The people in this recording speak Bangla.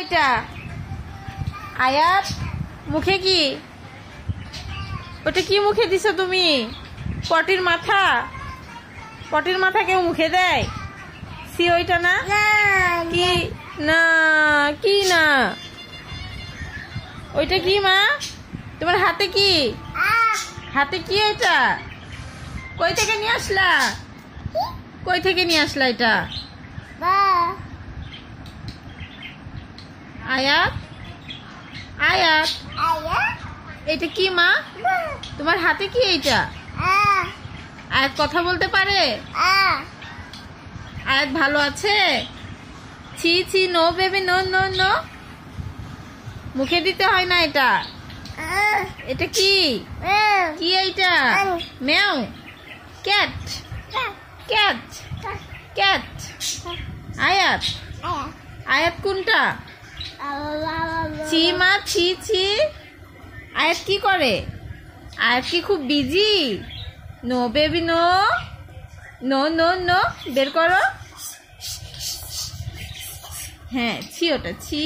ওইটা? আয়াত মুখে কি? ওটা কি মুখে দিছো তুমি? পটির মাথা? পটির মাথা কেউ মুখে দেয়? সি ওইটা না? কি না? কি না? ওইটা কি মা? তোমার হাতে কি? হাতে কি এটা? কই থেকে নিয়ে আসলা? কই থেকে নিয়ে আসলা এটা? আয়াত, আয়াত, এটা কি মা? তোমার হাতে কি এইটা? আয়াত কথা বলতে পারে? আয়াত ভালো আছে? ছি ছি, no baby, no no no, মুখে দিতে হয় না এটা। এটা কি? কি এইটা? Meow, cat, cat, cat. Ayat, Ayat কোনটা? ছি মা, ছি ছি। আয়াত কি করে? আয়াত কি খুব busy? No baby, no no no no, বের করো। হ্যাঁ, ছি ওটা, ছি।